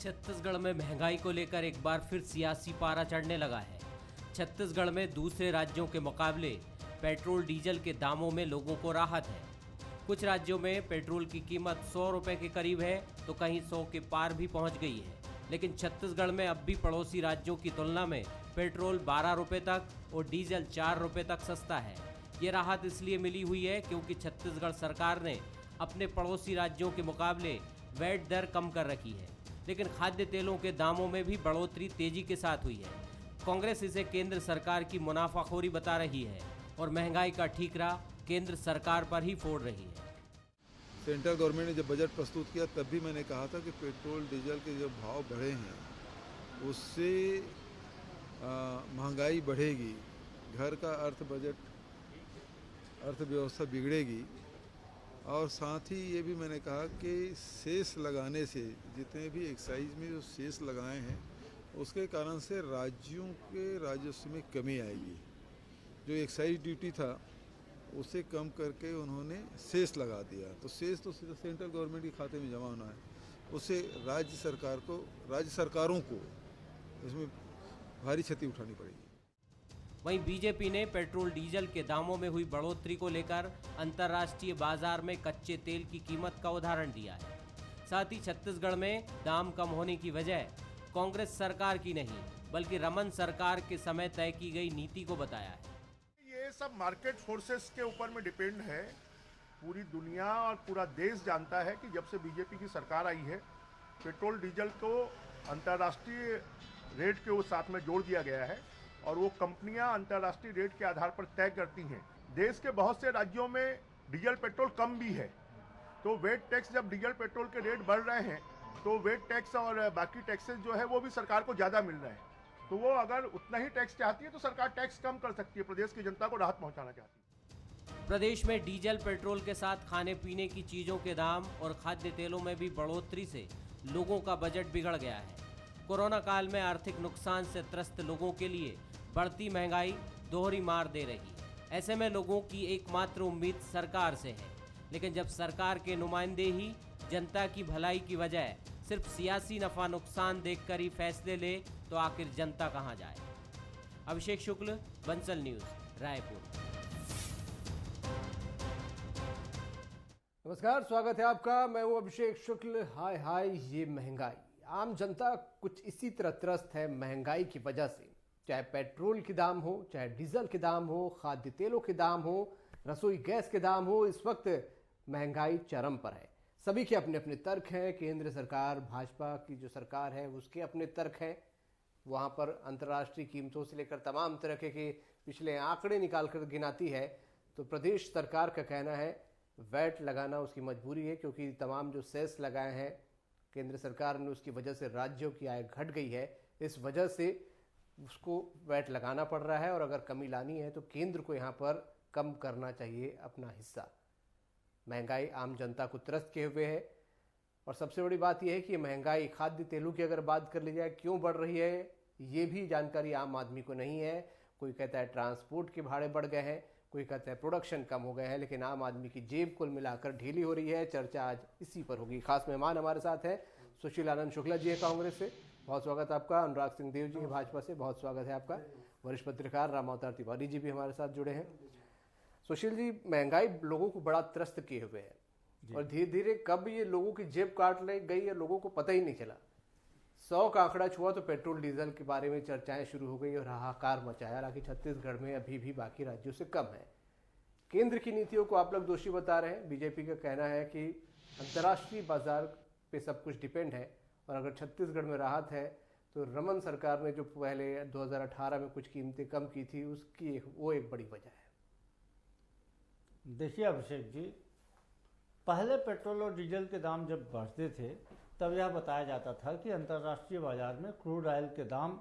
छत्तीसगढ़ में महंगाई को लेकर एक बार फिर सियासी पारा चढ़ने लगा है। छत्तीसगढ़ में दूसरे राज्यों के मुकाबले पेट्रोल डीजल के दामों में लोगों को राहत है। कुछ राज्यों में पेट्रोल की कीमत 100 रुपए के करीब है तो कहीं 100 के पार भी पहुंच गई है। लेकिन छत्तीसगढ़ में अब भी पड़ोसी राज्यों की तुलना में पेट्रोल 12 रुपए तक और डीजल 4 रुपए तक सस्ता है। ये राहत इसलिए मिली हुई है क्योंकि छत्तीसगढ़ सरकार ने अपने पड़ोसी राज्यों के मुकाबले वैट दर कम कर रखी है। लेकिन खाद्य तेलों के दामों में भी बढ़ोतरी तेजी के साथ हुई है। कांग्रेस इसे केंद्र सरकार की मुनाफाखोरी बता रही है और महंगाई का ठीकरा केंद्र सरकार पर ही फोड़ रही है। सेंट्रल गवर्नमेंट ने जब बजट प्रस्तुत किया तब भी मैंने कहा था कि पेट्रोल डीजल के जो भाव बढ़े हैं उससे महंगाई बढ़ेगी, घर का अर्थव्यवस्था बिगड़ेगी। और साथ ही ये भी मैंने कहा कि सेस लगाने से, जितने भी एक्साइज में जो सेस लगाए हैं उसके कारण से राज्यों के राजस्व में कमी आएगी। जो एक्साइज ड्यूटी था उसे कम करके उन्होंने सेस लगा दिया, तो सेस तो सीधा सेंट्रल गवर्नमेंट के खाते में जमा होना है, उससे राज्य सरकारों को इसमें भारी क्षति उठानी पड़ेगी। वहीं बीजेपी ने पेट्रोल डीजल के दामों में हुई बढ़ोतरी को लेकर अंतर्राष्ट्रीय बाजार में कच्चे तेल की कीमत का उदाहरण दिया है। साथ ही छत्तीसगढ़ में दाम कम होने की वजह कांग्रेस सरकार की नहीं बल्कि रमन सरकार के समय तय की गई नीति को बताया है। ये सब मार्केट फोर्सेस के ऊपर में डिपेंड है। पूरी दुनिया और पूरा देश जानता है कि जब से बीजेपी की सरकार आई है पेट्रोल डीजल को अंतर्राष्ट्रीय रेट के साथ में जोड़ दिया गया है और वो कंपनियां अंतर्राष्ट्रीय रेट के आधार पर तय करती हैं। देश के बहुत से राज्यों में डीजल पेट्रोल कम भी है, तो वेट टैक्स, जब डीजल पेट्रोल के रेट बढ़ रहे हैं तो वेट टैक्स और बाकी टैक्सेस जो है वो भी सरकार को ज़्यादा मिल रहे हैं। तो वो अगर उतना ही टैक्स चाहती है तो सरकार टैक्स कम कर सकती है, प्रदेश की जनता को राहत पहुंचाना चाहती है। प्रदेश में डीजल पेट्रोल के साथ खाने पीने की चीजों के दाम और खाद्य तेलों में भी बढ़ोतरी से लोगों का बजट बिगड़ गया है। कोरोना काल में आर्थिक नुकसान से त्रस्त लोगों के लिए बढ़ती महंगाई दोहरी मार दे रही है। ऐसे में लोगों की एकमात्र उम्मीद सरकार से है, लेकिन जब सरकार के नुमाइंदे ही जनता की भलाई की वजह सिर्फ सियासी नफा नुकसान देखकर ही फैसले ले तो आखिर जनता कहां जाए। अभिषेक शुक्ल, बंसल न्यूज, रायपुर। नमस्कार, स्वागत है आपका। मैं हूं अभिषेक शुक्ल। हाय ये महंगाई, आम जनता कुछ इसी तरह त्रस्त है महंगाई की वजह से। चाहे पेट्रोल के दाम हो, चाहे डीजल के दाम हो, खाद्य तेलों के दाम हो, रसोई गैस के दाम हो, इस वक्त महंगाई चरम पर है। सभी के अपने अपने तर्क हैं। केंद्र सरकार, भाजपा की जो सरकार है उसके अपने तर्क हैं। वहां पर अंतर्राष्ट्रीय कीमतों से लेकर तमाम तरह के पिछले आंकड़े निकाल कर गिनाती है। तो प्रदेश सरकार का कहना है वैट लगाना उसकी मजबूरी है, क्योंकि तमाम जो सेस लगाए हैं केंद्र सरकार ने उसकी वजह से राज्यों की आय घट गई है। इस वजह से उसको वैट लगाना पड़ रहा है और अगर कमी लानी है तो केंद्र को यहाँ पर कम करना चाहिए अपना हिस्सा। महंगाई आम जनता को त्रस्त किए हुए है और सबसे बड़ी बात यह है कि महंगाई खाद्य तेलों की अगर बात कर ली जाए क्यों बढ़ रही है ये भी जानकारी आम आदमी को नहीं है। कोई कहता है ट्रांसपोर्ट के भाड़े बढ़ गए हैं, कोई कहता है प्रोडक्शन कम हो गए हैं, लेकिन आम आदमी की जेब कुल मिलाकर ढीली हो रही है। चर्चा आज इसी पर होगी। खास मेहमान हमारे साथ हैं सुशील आनंद शुक्ला जी है कांग्रेस से, बहुत स्वागत है आपका। अनुराग सिंह देव जी है भाजपा से, बहुत स्वागत है आपका। वरिष्ठ पत्रकार राम अवतार तिवारी जी भी हमारे साथ जुड़े हैं। सुशील जी, महंगाई लोगों को बड़ा त्रस्त किए हुए है और धीरे धीरे कब ये लोगों की जेब काट ले गई है लोगों को पता ही नहीं चला। 100 का आंकड़ा छुआ तो पेट्रोल डीजल के बारे में चर्चाएं शुरू हो गई और हाहाकार मचाया। हालांकि छत्तीसगढ़ में अभी भी बाकी राज्यों से कम है। केंद्र की नीतियों को आप लोग दोषी बता रहे हैं। बीजेपी का कहना है कि अंतर्राष्ट्रीय बाजार पे सब कुछ डिपेंड है और अगर छत्तीसगढ़ में राहत है तो रमन सरकार ने जो पहले 2018 में कुछ कीमतें कम की थी उसकी वो एक बड़ी वजह है। देखिए अभिषेक जी, पहले पेट्रोल और डीजल के दाम जब बढ़ते थे तब यह बताया जाता था कि अंतर्राष्ट्रीय बाजार में क्रूड ऑयल के दाम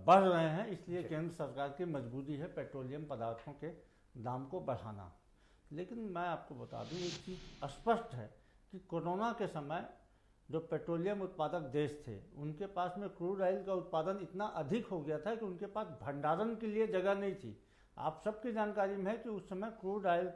बढ़ रहे हैं, इसलिए केंद्र सरकार की मजबूरी है पेट्रोलियम पदार्थों के दाम को बढ़ाना। लेकिन मैं आपको बता दूं एक चीज़ स्पष्ट है कि कोरोना के समय जो पेट्रोलियम उत्पादक देश थे उनके पास में क्रूड ऑयल का उत्पादन इतना अधिक हो गया था कि उनके पास भंडारण के लिए जगह नहीं थी। आप सबकी जानकारी में है कि उस समय क्रूड ऑयल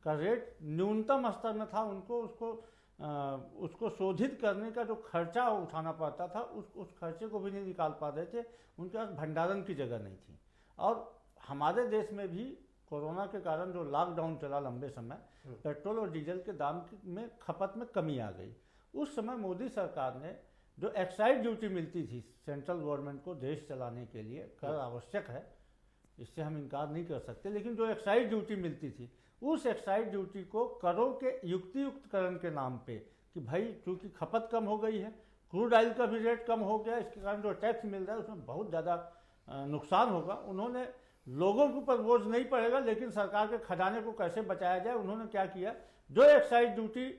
का रेट न्यूनतम स्तर में था, उनको उसको उसको शोधित करने का जो खर्चा उठाना पड़ता था उस खर्चे को भी नहीं निकाल पा रहे थे। उनके पास भंडारण की जगह नहीं थी। और हमारे देश में भी कोरोना के कारण जो लॉकडाउन चला लंबे समय, पेट्रोल और डीजल के दाम में खपत में कमी आ गई। उस समय मोदी सरकार ने जो एक्साइज ड्यूटी मिलती थी सेंट्रल गवर्नमेंट को देश चलाने के लिए, कर आवश्यक है, इससे हम इनकार नहीं कर सकते, लेकिन जो एक्साइज ड्यूटी मिलती थी उस एक्साइज ड्यूटी को करों के युक्तियुक्तकरण के नाम पे कि भाई चूंकि खपत कम हो गई है, क्रूड ऑयल का भी रेट कम हो गया, इसके कारण जो टैक्स मिल रहा है उसमें बहुत ज़्यादा नुकसान होगा। उन्होंने लोगों के ऊपर बोझ नहीं पड़ेगा, लेकिन सरकार के खजाने को कैसे बचाया जाए, उन्होंने क्या किया, जो एक्साइज ड्यूटी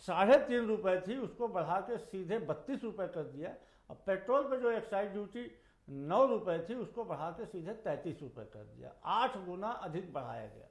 3.5 रुपये थी उसको बढ़ा के सीधे 32 रुपये कर दिया। अब पेट्रोल पे जो एक्साइज ड्यूटी 9 रुपये थी उसको बढ़ा के सीधे 33 रुपये कर दिया, 8 गुना अधिक बढ़ाया गया।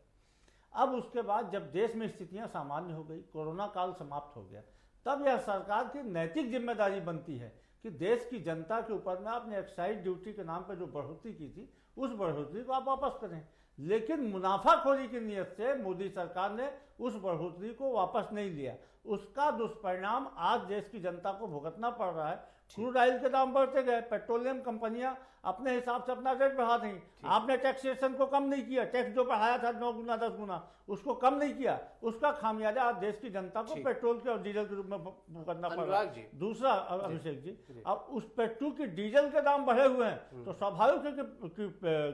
अब उसके बाद जब देश में स्थितियां सामान्य हो गई, कोरोना काल समाप्त हो गया, तब यह सरकार की नैतिक जिम्मेदारी बनती है कि देश की जनता के ऊपर में आपने एक्साइज ड्यूटी के नाम पर जो बढ़ोतरी की थी उस बढ़ोतरी को आप वापस करें। लेकिन मुनाफाखोरी की नीयत से मोदी सरकार ने उस बढ़ोतरी को वापस नहीं लिया। उसका दुष्परिणाम आज देश की जनता को भुगतना पड़ रहा है। क्रूड ऑयल के दाम बढ़ते गए, पेट्रोलियम कंपनियां अपने हिसाब से अपना रेट बढ़ा देंगी। आपने टैक्सेशन को कम नहीं किया, टैक्स जो बढ़ाया था 9 गुना 10 गुना उसको कम नहीं किया, उसका खामियाजा आज देश की जनता को पेट्रोल के और डीजल के रूप में भुगतना पड़ रहा है। दूसरा अभिषेक जी, अब उस पेट्रोल की डीजल के दाम बढ़े हुए हैं तो स्वाभाविक है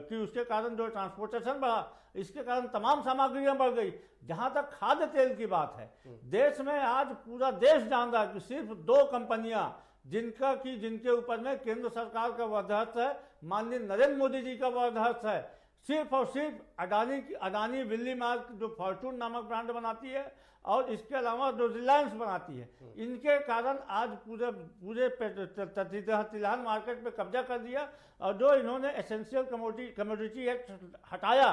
कि उसके कारण जो ट्रांसपोर्टेशन बढ़ा, इसके कारण तमाम सामग्रियां बढ़ गई। जहां तक खाद्य तेल की बात है, देश में आज पूरा देश जान रहा है कि सिर्फ 2 कंपनियां जिनके ऊपर में केंद्र सरकार का वर्चस्व है, माननीय नरेंद्र मोदी जी का वर्चस्व है, सिर्फ और सिर्फ अडानी विल्ली मार्क जो फॉर्चून नामक ब्रांड बनाती है और इसके अलावा जो रिलायंस बनाती है, इनके कारण आज पूरे तिलहन मार्केट पे कब्जा कर दिया। और जो इन्होंने एसेंशियल कमोडिटी एक्ट हटाया,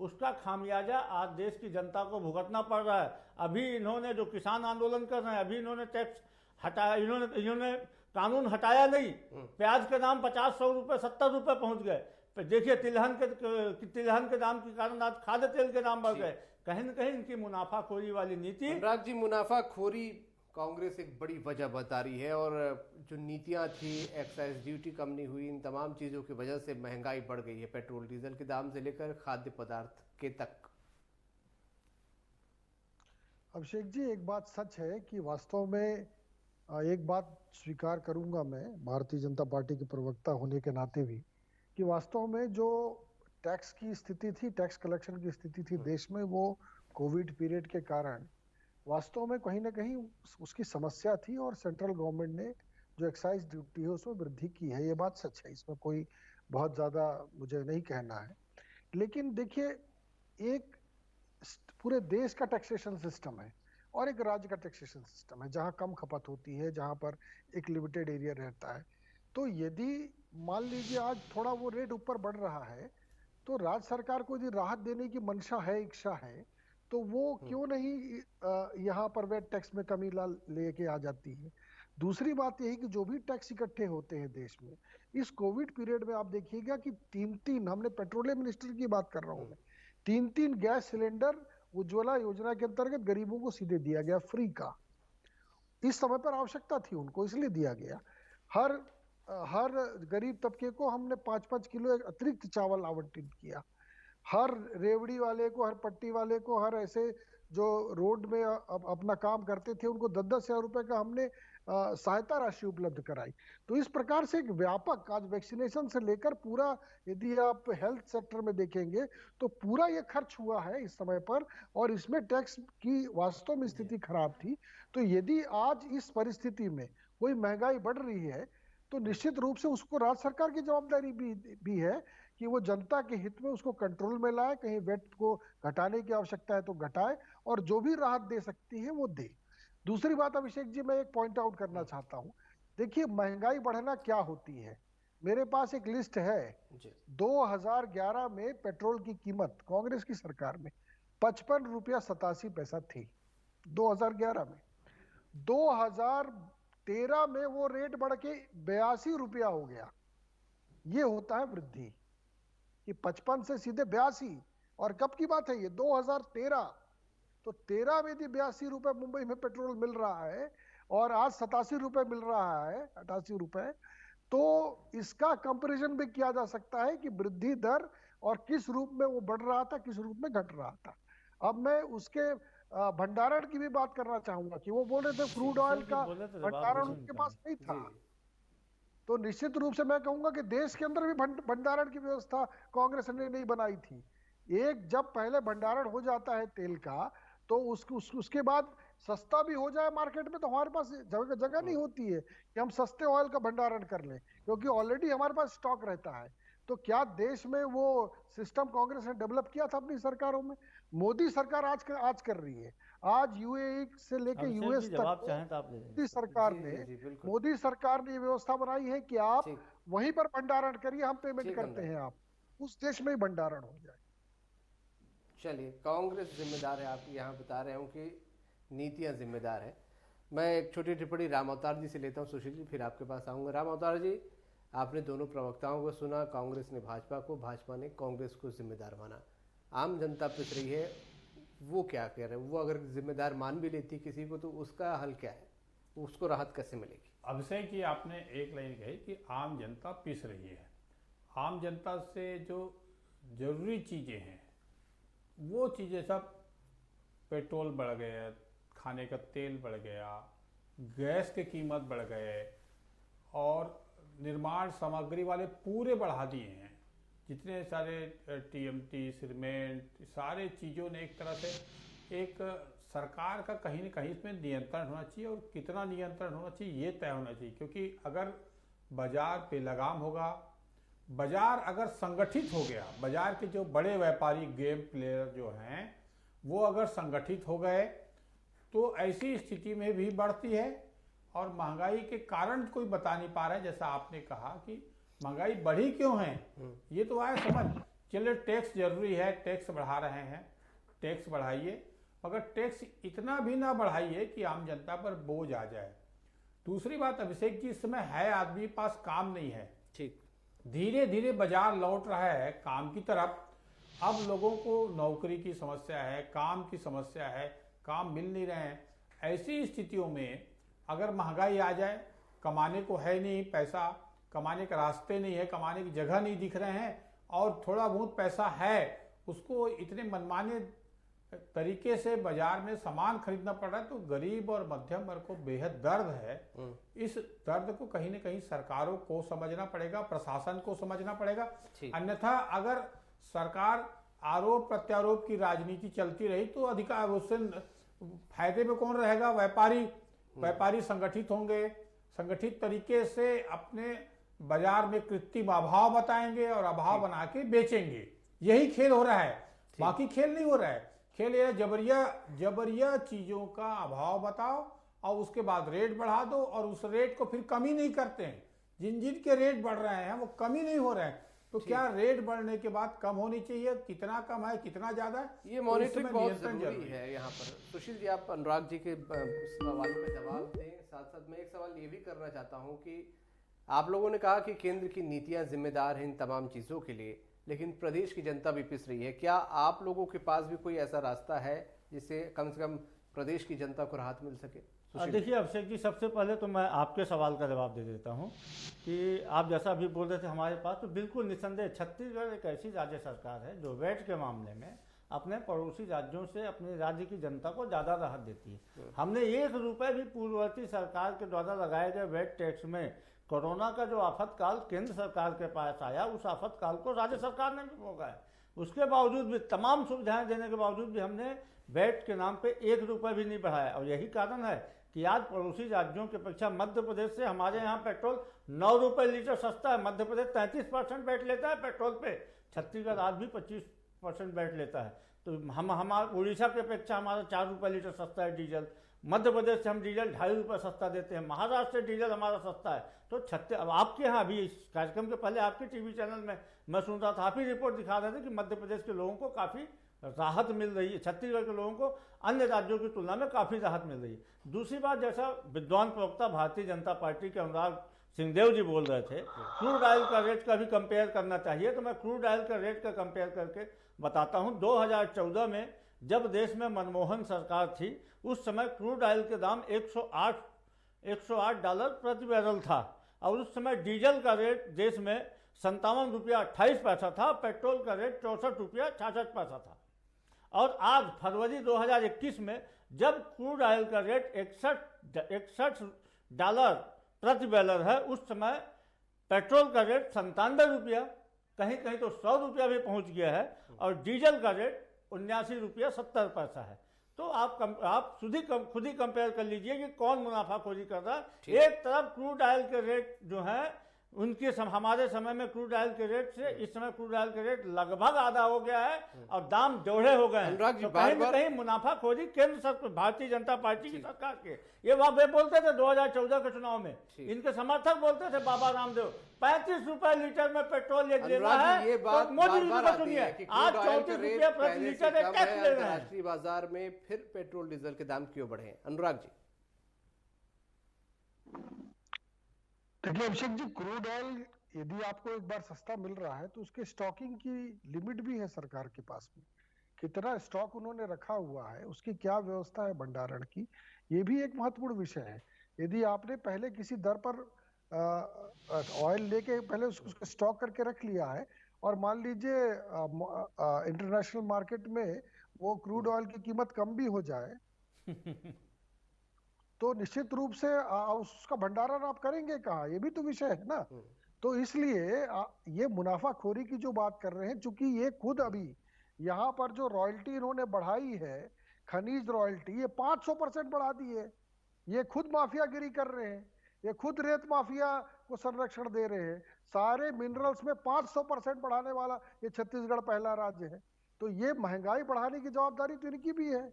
उसका खामियाजा आज देश की जनता को भुगतना पड़ रहा है। अभी इन्होंने जो किसान आंदोलन कर रहे हैं, अभी इन्होंने टैक्स हटाया, इन्होंने कानून हटाया नहीं, प्याज के दाम 50-100 रुपये 70 रुपये पहुंच गए। देखिए तिलहन के दाम के कारण आज खाद्य तेल के दाम बढ़ गए। कहीं न कहीं इनकी मुनाफाखोरी वाली नीति। अनुराग जी, मुनाफाखोरी कांग्रेस एक बड़ी वजह बता रही है, और जो नीतियां थी, एक्साइज ड्यूटी कम नहीं हुई, इन तमाम चीज़ों की वजह से महंगाई बढ़ गई है, पेट्रोल डीजल के दाम से लेकर खाद्य पदार्थ के तक। अभिषेक जी, एक बात सच है कि वास्तव में एक बात स्वीकार करूंगा मैं भारतीय जनता पार्टी के प्रवक्ता होने के नाते भी, कि वास्तव में जो टैक्स की स्थिति थी, टैक्स कलेक्शन की स्थिति थी देश में, वो कोविड पीरियड के कारण वास्तव में कहीं ना कहीं उसकी समस्या थी, और सेंट्रल गवर्नमेंट ने जो एक्साइज ड्यूटी है उसमें वृद्धि की है। ये बात सच है, इसमें कोई बहुत ज्यादा मुझे नहीं कहना है। लेकिन देखिए, एक पूरे देश का टैक्सेशन सिस्टम है और एक राज्य का टैक्सेशन सिस्टम है, जहां कम खपत होती है, जहां पर एक लिमिटेड एरिया रहता है। तो यदि मान लीजिए आज थोड़ा वो रेट ऊपर बढ़ रहा है, तो राज्य सरकार को यदि राहत देने की मंशा है, इच्छा है, तो वो क्यों नहीं यहाँ पर वेट टैक्स में कमी लेके आ जाती है। दूसरी बात यही कि जो भी टैक्स इकट्ठे होते हैं देश में, इस कोविड पीरियड में आप देखिएगा कि 3-3, हमने पेट्रोलियम मिनिस्टर की बात कर रहा हूँ मैं, 3-3 गैस सिलेंडर उज्ज्वला योजना के अंतर्गत गरीबों को सीधे दिया गया फ्री का। इस समय पर आवश्यकता थी उनको, इसलिए दिया गया। हर गरीब तबके को हमने 5-5 किलो अतिरिक्त चावल आवंटित किया। हर रेवड़ी वाले को, हर पट्टी वाले को, हर ऐसे जो रोड में अपना काम करते थे उनको 10-10 हजार रुपए का हमने सहायता राशि उपलब्ध कराई। तो इस प्रकार से एक व्यापक, आज वैक्सीनेशन से लेकर पूरा, यदि आप हेल्थ सेक्टर में देखेंगे तो पूरा ये खर्च हुआ है इस समय पर, और इसमें टैक्स की वास्तव में स्थिति खराब थी। तो यदि आज इस परिस्थिति में कोई महंगाई बढ़ रही है, तो निश्चित रूप से उसको राज्य सरकार की जवाबदारी भी है कि वो जनता के हित में उसको कंट्रोल में लाए। कहीं वेट को घटाने की आवश्यकता है तो घटाए, और जो भी राहत दे सकती है वो दे। दूसरी बात अभिषेक जी, मैं एक पॉइंट आउट करना चाहता हूं। देखिए, महंगाई बढ़ना क्या होती है, मेरे पास एक लिस्ट है। 2011 में पेट्रोल की कीमत कांग्रेस की सरकार में 55 रुपया 87 पैसा थी 2011 में। 2013 में वो रेट बढ़ के 82 रुपया हो गया। ये होता है वृद्धि, कि 55 से सीधे 82। और कब की बात है ये? 2013। तो 13 में यदि 82 रुपए मुंबई में पेट्रोल मिल रहा है और आज 87 रुपए मिल रहा है, 88 रुपए, तो इसका कंपैरिजन भी किया जा सकता है कि वृद्धि दर और किस रूप में वो बढ़ रहा था, किस रूप में घट रहा था। अब मैं उसके भंडारण की भी बात करना चाहूंगा कि वो बोल रहे थे क्रूड ऑयल का भंडारण उनके पास नहीं था। तो निश्चित रूप से मैं कहूंगा कि देश के अंदर भी भंडारण की व्यवस्था कांग्रेस ने नहीं बनाई थी। एक जब पहले भंडारण हो जाता है तेल का, तो उसके बाद सस्ता भी हो जाए मार्केट में, तो हमारे पास जगह नहीं होती है कि हम सस्ते ऑयल का भंडारण कर लें, क्योंकि ऑलरेडी हमारे पास स्टॉक रहता है। तो क्या देश में वो सिस्टम कांग्रेस ने डेवलप किया था अपनी सरकारों में? मोदी सरकार आज कर रही है। आज यूएई से लेके यूएस तक मोदी सरकार ने ये व्यवस्था बनाई है कि आप वहीं पर भंडारण करिए, हम पेमेंट करते हैं, आप उस देश में ही भंडारण हो जाए। चलिए, कांग्रेस जिम्मेदार है, आप यहाँ बता रहे हो कि नीतियाँ जिम्मेदार है। मैं एक छोटी टिप्पणी राम अवतार जी से लेता हूँ। सुशील जी, फिर आपके पास आऊँगा। राम अवतार जी, आपने दोनों प्रवक्ताओं को सुना, कांग्रेस ने भाजपा को, भाजपा ने कांग्रेस को जिम्मेदार माना। आम जनता पिस रही है, वो क्या कह रहे हैं? वो अगर जिम्मेदार मान भी लेती किसी को, तो उसका हल क्या है? उसको राहत कैसे मिलेगी? अभिषेक जी, आपने एक लाइन कही कि आम जनता पिस रही है। आम जनता से जो जरूरी चीज़ें हैं वो चीज़ें सब, पेट्रोल बढ़ गया, खाने का तेल बढ़ गया, गैस की कीमत बढ़ गए, और निर्माण सामग्री वाले पूरे बढ़ा दिए हैं। जितने सारे टीएमटी, सीमेंट, सारे चीज़ों ने एक तरह से एक सरकार का कहीं ना कहीं इसमें नियंत्रण होना चाहिए, और कितना नियंत्रण होना चाहिए ये तय होना चाहिए। क्योंकि अगर बाजार पे लगाम होगा, बाजार अगर संगठित हो गया, बाजार के जो बड़े व्यापारी गेम प्लेयर जो हैं वो अगर संगठित हो गए, तो ऐसी स्थिति में भी बढ़ती है। और महंगाई के कारण कोई बता नहीं पा रहा है, जैसा आपने कहा कि महंगाई बढ़ी क्यों है, ये तो आया समझ। चलिए, टैक्स जरूरी है, टैक्स बढ़ा रहे हैं, टैक्स बढ़ाइए, मगर टैक्स इतना भी ना बढ़ाइए कि आम जनता पर बोझ आ जाए। दूसरी बात, अभिषेक जी, इस समय है आदमी पास काम नहीं है, ठीक, धीरे धीरे बाजार लौट रहा है काम की तरफ। अब लोगों को नौकरी की समस्या है, काम की समस्या है, काम मिल नहीं रहे हैं। ऐसी स्थितियों में अगर महंगाई आ जाए, कमाने को है नहीं पैसा, कमाने के रास्ते नहीं है, कमाने की जगह नहीं दिख रहे हैं, और थोड़ा बहुत पैसा है, उसको इतने मनमाने तरीके से बाजार में सामान खरीदना पड़ रहा है, तो गरीब और मध्यम वर्ग को बेहद दर्द है। इस दर्द को कहीं न कहीं सरकारों को समझना पड़ेगा, प्रशासन को समझना पड़ेगा। अन्यथा अगर सरकार आरोप प्रत्यारोप की राजनीति चलती रही, तो अधिकार उससे फायदे में कौन रहेगा? व्यापारी संगठित होंगे, संगठित तरीके से अपने बाजार में कृत्रिम अभाव बताएंगे और अभाव बना के बेचेंगे। यही खेल हो रहा है, बाकी खेल नहीं हो रहा है। खेल ये जबरिया चीजों का अभाव बताओ और उसके बाद रेट बढ़ा दो, और उस रेट को फिर कमी नहीं करते हैं। जिन के रेट बढ़ रहे हैं वो कमी नहीं हो रहे हैं। तो क्या रेट बढ़ने के बाद कम होनी चाहिए? कितना कम है, कितना ज्यादा है, ये मॉनिटरिंग बहुत जरूरी है यहाँ पर। सुशील जी, आप अनुराग जी के सवालों में जवाब दें। साथ साथ मैं एक सवाल ये भी करना चाहता हूँ कि आप लोगों ने कहा कि केंद्र की नीतियाँ जिम्मेदार हैं इन तमाम चीज़ों के लिए, लेकिन प्रदेश की जनता भी पिस रही है। क्या आप लोगों के पास भी कोई ऐसा रास्ता है जिससे कम से कम प्रदेश की जनता को राहत मिल सके? देखिए अभिषेक जी, सबसे पहले तो मैं आपके सवाल का जवाब दे देता हूं कि आप जैसा अभी बोल रहे थे हमारे पास, तो बिल्कुल निसंदेह छत्तीसगढ़ एक ऐसी राज्य सरकार है जो वैट के मामले में अपने पड़ोसी राज्यों से अपने राज्य की जनता को ज़्यादा राहत देती है। हमने 1 रुपये भी पूर्ववर्ती सरकार के द्वारा लगाए गए वैट टैक्स में, कोरोना का जो आफतकाल केंद्र सरकार के पास आया, उस आफतकाल को राज्य सरकार ने भी भोगा है। उसके बावजूद भी, तमाम सुविधाएं देने के बावजूद भी, हमने वैट के नाम पे 1 रुपये भी नहीं बढ़ाया। और यही कारण है कि आज पड़ोसी राज्यों की अपेक्षा मध्य प्रदेश से हमारे यहाँ पेट्रोल 9 रुपये लीटर सस्ता है। मध्य प्रदेश 33% वैट लेता है पेट्रोल पे, छत्तीसगढ़ आज भी 25% वैट लेता है। तो हमारे उड़ीसा की अपेक्षा हमारा 4 रुपये लीटर सस्ता है डीजल। मध्य प्रदेश से हम डीजल 2.5 रुपये सस्ता देते हैं। महाराष्ट्र से डीजल हमारा सस्ता है। तो अब आपके यहाँ अभी इस कार्यक्रम के पहले आपके टीवी चैनल में मैं सुन रहा था, आप ही रिपोर्ट दिखा रहे थे कि मध्य प्रदेश के लोगों को काफ़ी राहत मिल रही है, छत्तीसगढ़ के लोगों को अन्य राज्यों की तुलना में काफ़ी राहत मिल रही है। दूसरी बात, जैसा विद्वान प्रवक्ता भारतीय जनता पार्टी के अनुराग सिंहदेव जी बोल रहे थे, क्रूड ऑयल का रेट का भी कंपेयर करना चाहिए। तो मैं क्रूड ऑयल का रेट का कंपेयर करके बताता हूं। 2014 में जब देश में मनमोहन सरकार थी, उस समय क्रूड ऑयल के दाम 108 डॉलर प्रति बैरल था, और उस समय डीजल का रेट देश में 57 रुपया 28 पैसा था, पेट्रोल का रेट 64 रुपया 66 पैसा था। और आज फरवरी 2021 में जब क्रूड ऑयल का रेट 61 डॉलर प्रति बैरल है, उस समय पेट्रोल का रेट 97 रुपया, कहीं कहीं तो 100 रुपया भी पहुंच गया है, और डीजल का रेट 79 रुपया 70 पैसा है। तो आप खुद ही कंपेयर कर लीजिए कि कौन मुनाफाखोरी कर रहा है। एक तरफ क्रूड ऑयल के रेट जो है हमारे समय में क्रूड ऑयल के रेट से इस समय क्रूड ऑयल के रेट लगभग आधा हो गया है, और दाम दोहरे हो गए हैं। तो कहीं न कहीं मुनाफाखोरी केंद्र सरकार, भारतीय जनता पार्टी की सरकार के, ये वे बोलते थे 2014 के चुनाव में, इनके समर्थक बोलते थे बाबा रामदेव 35 रुपए लीटर में पेट्रोल ये ले रहा है। तो मोदी जी को सुनिए, आज 34 रुपया प्रति लीटर टैक्स ले रहे हैं। राष्ट्रीय बाजार में फिर पेट्रोल डीजल के दाम क्यों बढ़े हैं? अनुराग जी। देखिए अभिषेक जी, क्रूड ऑयल यदि आपको एक बार सस्ता मिल रहा है तो उसके स्टॉकिंग की लिमिट भी है सरकार के पास में। कितना स्टॉक उन्होंने रखा हुआ है, उसकी क्या व्यवस्था है भंडारण की, ये भी एक महत्वपूर्ण विषय है। यदि आपने पहले किसी दर पर ऑयल लेके पहले उसको स्टॉक करके रख लिया है, और मान लीजिए इंटरनेशनल मार्केट में वो क्रूड ऑयल की कीमत कम भी हो जाए तो निश्चित रूप से उसका भंडारण आप करेंगे कहाँ, ये भी तो विषय है ना। तो इसलिए ये मुनाफाखोरी की जो बात कर रहे हैं, चूंकि ये खुद अभी यहाँ पर जो रॉयल्टी इन्होंने बढ़ाई है, खनिज रॉयल्टी, ये 500% बढ़ा दी है। ये खुद माफियागिरी कर रहे हैं, ये खुद रेत माफिया को संरक्षण दे रहे हैं। सारे मिनरल्स में 500% बढ़ाने वाला ये छत्तीसगढ़ पहला राज्य है। तो ये महंगाई बढ़ाने की जवाबदारी तो इनकी भी है।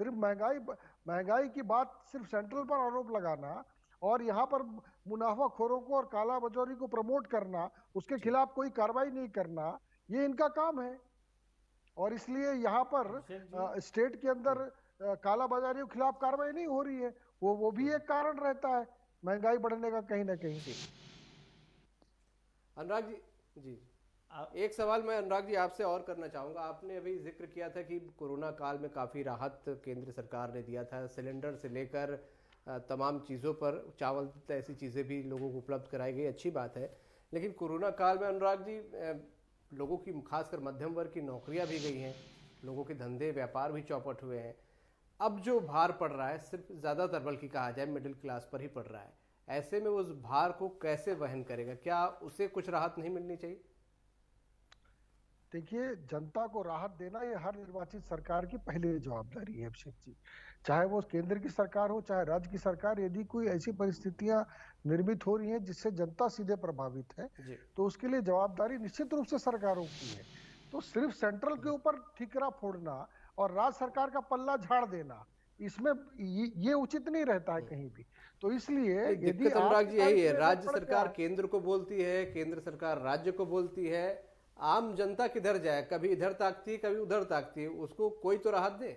सिर्फ महंगाई की बात सिर्फ सेंट्रल पर आरोप लगाना और यहाँ पर मुनाफाखोरों को और काला बाजारी को प्रमोट करना, उसके खिलाफ कोई कार्रवाई नहीं करना, ये इनका काम है। और इसलिए यहाँ पर स्टेट के अंदर काला बाजारी के खिलाफ कार्रवाई नहीं हो रही है। वो भी एक कारण रहता है महंगाई बढ़ने का कहीं ना कहीं। अनुराग जी, एक सवाल मैं अनुराग जी आपसे और करना चाहूँगा। आपने अभी जिक्र किया था कि कोरोना काल में काफ़ी राहत केंद्र सरकार ने दिया था, सिलेंडर से लेकर तमाम चीज़ों पर, चावल ऐसी चीज़ें भी लोगों को उपलब्ध कराई गई, अच्छी बात है। लेकिन कोरोना काल में अनुराग जी लोगों की, खासकर मध्यम वर्ग की नौकरियां भी गई हैं, लोगों के धंधे व्यापार भी चौपट हुए हैं। अब जो भार पड़ रहा है, सिर्फ ज़्यादातर बल्कि कहा जाए मिडिल क्लास पर ही पड़ रहा है। ऐसे में उस भार को कैसे वहन करेगा? क्या उसे कुछ राहत नहीं मिलनी चाहिए? देखिए, जनता को राहत देना ये हर निर्वाचित सरकार की पहली जवाबदारी है अभिषेक जी। चाहे वो केंद्र की सरकार हो, चाहे राज्य की सरकार, यदि कोई ऐसी परिस्थितियां निर्मित हो रही हैं जिससे जनता सीधे प्रभावित है, तो उसके लिए जवाबदारी निश्चित रूप से सरकारों की है। तो सिर्फ सेंट्रल के ऊपर ठिकरा फोड़ना और राज्य सरकार का पल्ला झाड़ देना, इसमें ये उचित नहीं रहता है कहीं भी। तो इसलिए यदि अनुराग जी यही है, राज्य सरकार केंद्र को बोलती है, केंद्र सरकार राज्य को बोलती है, आम जनता किधर जाए? कभी इधर ताकती है, कभी उधर ताकती है, उसको कोई तो राहत दे।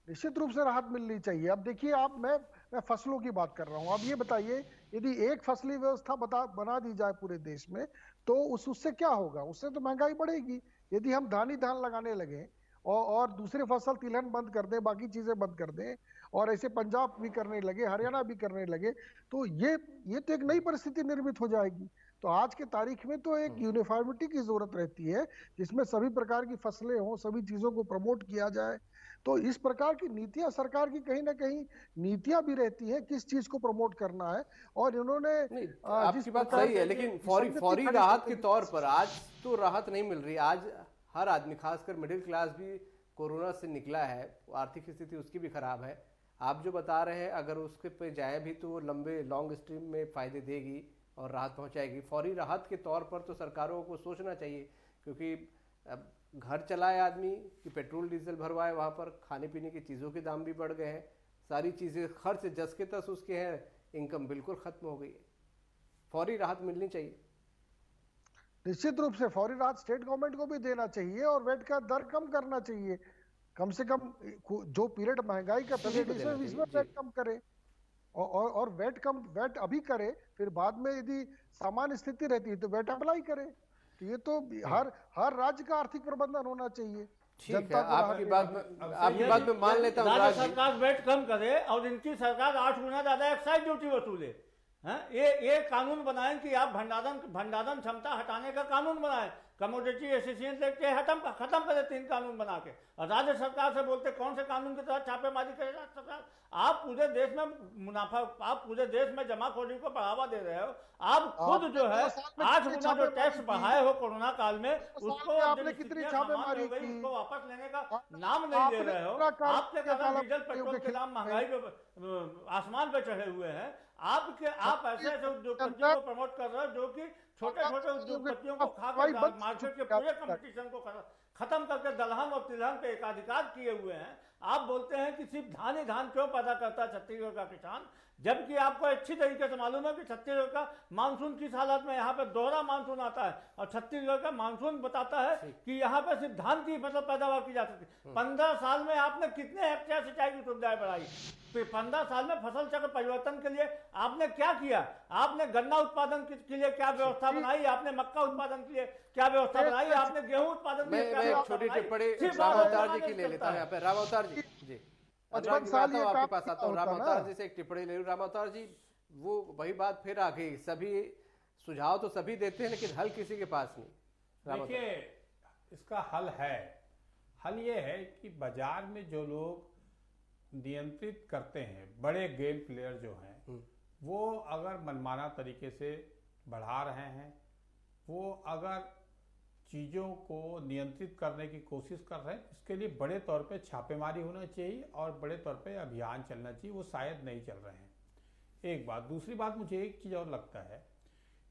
निश्चित रूप से राहत मिलनी चाहिए। अब देखिए, मैं फसलों की बात कर रहा हूं। अब ये बताइए, यदि एक फसली व्यवस्था बना दी जाए पूरे देश में, तो उससे क्या होगा? उससे तो महंगाई बढ़ेगी। यदि हम धान लगाने लगे और दूसरे फसल तिलहन बंद कर दें, बाकी चीजें बंद कर दें, और ऐसे पंजाब भी करने लगे, हरियाणा भी करने लगे, तो ये तो एक नई परिस्थिति निर्मित हो जाएगी। तो आज के तारीख में तो एक यूनिफॉर्मिटी की जरूरत रहती है, जिसमें सभी प्रकार की फसलें हों, सभी चीजों को प्रमोट किया जाए। तो इस प्रकार की नीतियां सरकार की कहीं ना कहीं नीतियां भी रहती है, किस चीज को प्रमोट करना है। और इन्होंने आपकी बात सही है, लेकिन फौरी राहत के तौर पर आज तो राहत नहीं मिल रही। आज हर आदमी, खासकर मिडिल क्लास भी कोरोना से निकला है, आर्थिक स्थिति उसकी भी खराब है। आप जो बता रहे हैं, अगर उसके पे जाए भी तो लॉन्ग स्ट्रीम में फायदे देगी और राहत पहुंचाएगी। फौरी राहत के तौर पर तो सरकारों को सोचना चाहिए, क्योंकि अब घर चलाए आदमी कि पेट्रोल डीजल भरवाए, वहाँ पर खाने पीने की चीज़ों के दाम भी बढ़ गए हैं, सारी चीज़ें खर्च जस के तस उसके हैं, इनकम बिल्कुल खत्म हो गई है। फौरी राहत मिलनी चाहिए। निश्चित रूप से फौरी राहत स्टेट गवर्नमेंट को भी देना चाहिए और वेट का दर कम करना चाहिए। कम से कम जो पीरियड महंगाई का पीरियड, इसमें वेट कम करे। और वेट अभी करे, फिर बाद में यदि सामान्य स्थिति रहती है तो वेट अप्लाई करे। तो ये तो हर राज्य का आर्थिक प्रबंधन होना चाहिए। ठीक है, आपकी बात में मान लेता हूँ। राज्य सरकार वेट कम करे और इनकी सरकार 8 गुना ज्यादा एक्साइज ड्यूटी वसूले। ये कानून बनाएं कि आप भंडारण क्षमता हटाने का कानून बनाएं, कमोडिटी एसोसिएशन लेके खत्म करे 3 कानून बना के। और राज्य सरकार से बोलते कौन से कानून के तहत छापेमारी करे राज्य सरकार? आप पूरे देश में मुनाफा, आप पूरे देश में जमाखोरी को बढ़ावा दे रहे हो। आप खुद जो है 8 गुना जो टैक्स बढ़ाए हो कोरोना काल में, उसको आपने कितनी छापेमारी की, उसको वापस लेने का नाम नहीं ले रहे हो। आपके कारण डीजल पेट्रोल के दाम महंगाई पे आसमान पे चढ़े हुए हैं। आप ऐसे उद्योगपतियों को प्रमोट कर रहे हो जो कि छोटे उद्योगपतियों को खाकर मार्केट के पूरे कंपटीशन को खत्म करके दलहन और तिलहन पे एकाधिकार किए हुए हैं। आप बोलते हैं कि सिर्फ धान ही धान क्यों पैदा करता है छत्तीसगढ़ का किसान, जबकि आपको अच्छी तरीके से मालूम है कि छत्तीसगढ़ का मानसून किस हालत में, यहाँ पे दोहरा मानसून आता है और छत्तीसगढ़ का मानसून बताता है कि यहाँ पे सिर्फ धान की फसल पैदावार की जा सकती है। 15 साल में आपने कितने हेक्टेयर सिंचाई की सुविधाएं बढ़ाई? 15 साल में फसल चक्र परिवर्तन के लिए आपने क्या किया? आपने गन्ना उत्पादन के लिए क्या व्यवस्था बनाई? आपने मक्का उत्पादन के लिए क्या व्यवस्था बनाई? आपने गेहूं उत्पादन के लिए क्या व्यवस्था बनाई? छोटी टिप्पणी राम अवतार जी की ले लेता हूं यहाँ पे। राम अवतार जी, जी 55 साल ये आपके पास काम आता हूँ। राम होता अवतार ना। जी से एक टिप्पणी ले लूं। राम अवतार जी, वो वही बात फिर आ गई, सभी सुझाव तो सभी देते हैं लेकिन हल किसी के पास नहीं। देखिए, इसका हल है। हल ये है कि बाजार में जो लोग नियंत्रित करते हैं, बड़े गेम प्लेयर जो हैं, वो अगर मनमाना तरीके से बढ़ा रहे हैं, वो अगर चीज़ों को नियंत्रित करने की कोशिश कर रहे हैं, इसके लिए बड़े तौर पे छापेमारी होना चाहिए और बड़े तौर पे अभियान चलना चाहिए। वो शायद नहीं चल रहे हैं। एक बात। दूसरी बात, मुझे एक चीज़ और लगता है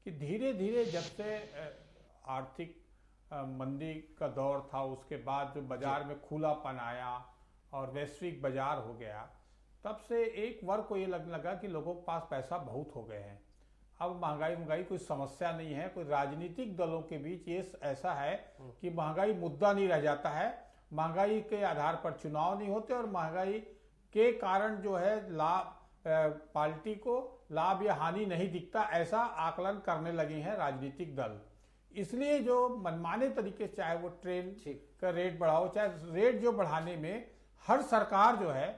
कि धीरे धीरे जब से आर्थिक मंदी का दौर था, उसके बाद जो बाजार में खुलापन आया और वैश्विक बाजार हो गया, तब से एक वर्ग को ये लगने लगा कि लोगों के पास पैसा बहुत हो गए हैं। अब महंगाई कोई समस्या नहीं है। कोई राजनीतिक दलों के बीच ये ऐसा है कि महंगाई मुद्दा नहीं रह जाता है। महंगाई के आधार पर चुनाव नहीं होते और महंगाई के कारण जो है लाभ पार्टी को लाभ या हानि नहीं दिखता, ऐसा आकलन करने लगे हैं राजनीतिक दल। इसलिए जो मनमाने तरीके से, चाहे वो ट्रेन का रेट बढ़ाओ, चाहे रेट जो बढ़ाने में हर सरकार जो है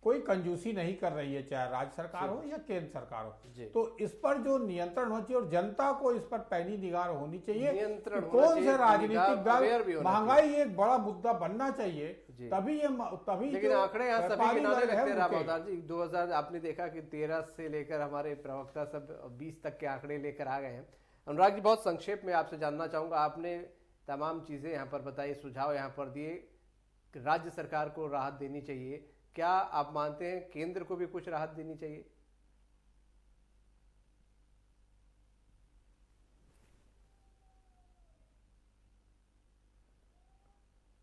कोई कंजूसी नहीं कर रही है, चाहे राज्य सरकार हो या केंद्र सरकार हो। तो इस पर जो नियंत्रण होना चाहिए और जनता को इस पर पैनी निगाह होनी चाहिए। कौन से राजनीतिक दल, महंगाई एक बड़ा मुद्दा बनना चाहिए, तभी लेकिन आंकड़े यहाँ सभी गिनाने लगते हैं। राम अवतार जी, 2000 आपने देखा कि 13 से लेकर हमारे प्रवक्ता सब 20 तक के आंकड़े लेकर आ गए हैं। अनुराग जी, बहुत संक्षेप में आपसे जानना चाहूंगा, आपने तमाम चीजें यहाँ पर बताई, सुझाव यहाँ पर दिए, राज्य सरकार को राहत देनी चाहिए। क्या आप मानते हैं केंद्र को भी कुछ राहत देनी चाहिए?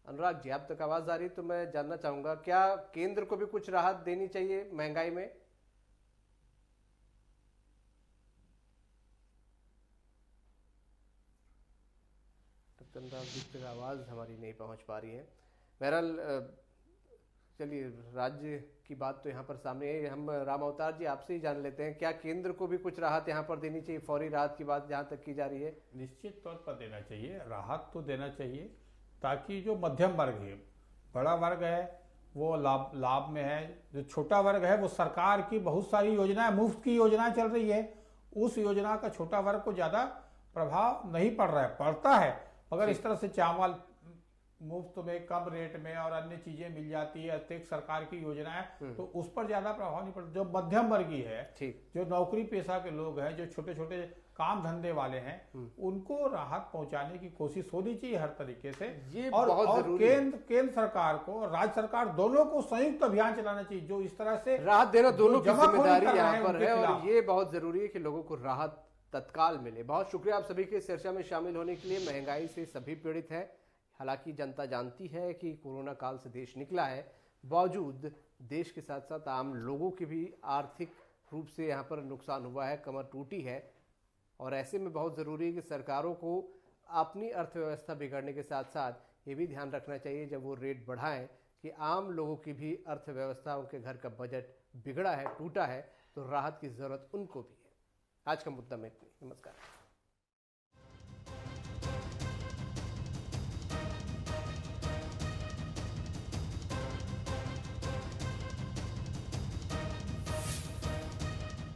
अनुराग जी, आप तक आवाज आ रही, तो मैं जानना चाहूंगा, क्या केंद्र को भी कुछ राहत देनी चाहिए महंगाई में? अनुराग जी तक आवाज हमारी नहीं पहुंच पा रही है। बहरहाल चलिए, राज्य की बात तो यहाँ पर सामने है। हम राम अवतार जी आपसे ही जान लेते हैं, क्या केंद्र को भी कुछ राहत यहाँ पर देनी चाहिए? फौरी राहत की बात जहाँ तक की जा रही है, निश्चित तौर पर देना चाहिए, राहत तो देना चाहिए, ताकि जो मध्यम वर्ग है, बड़ा वर्ग है, वो लाभ में है। जो छोटा वर्ग है, वो सरकार की बहुत सारी योजनाएं, मुफ्त की योजनाएं चल रही है, उस योजना का छोटा वर्ग को ज्यादा प्रभाव नहीं पड़ रहा है। पड़ता है, मगर इस तरह से चावल मुफ्त में, कम रेट में और अन्य चीजें मिल जाती है, अतिरिक्त सरकार की योजनाएं, तो उस पर ज्यादा प्रभाव नहीं पड़ता। जो मध्यम वर्गीय है, जो नौकरी पेशा के लोग हैं, जो छोटे छोटे काम धंधे वाले हैं, उनको राहत पहुंचाने की कोशिश होनी चाहिए हर तरीके से। और केंद्र सरकार को और राज्य सरकार दोनों को संयुक्त अभियान चलाना चाहिए, जो इस तरह से राहत देना दोनों की जिम्मेदारी यहाँ पर है। और ये बहुत जरूरी है कि लोगों को राहत तत्काल मिले। बहुत शुक्रिया आप सभी के चर्चा में शामिल होने के लिए। महंगाई से सभी पीड़ित हैं, हालांकि जनता जानती है कि कोरोना काल से देश निकला है, बावजूद देश के साथ साथ आम लोगों के भी आर्थिक रूप से यहाँ पर नुकसान हुआ है, कमर टूटी है। और ऐसे में बहुत ज़रूरी है कि सरकारों को अपनी अर्थव्यवस्था बिगड़ने के साथ साथ ये भी ध्यान रखना चाहिए, जब वो रेट बढ़ाएं कि आम लोगों की भी अर्थव्यवस्था, उनके घर का बजट बिगड़ा है, टूटा है, तो राहत की ज़रूरत उनको भी है। आज का मुद्दा में इतनी। नमस्कार।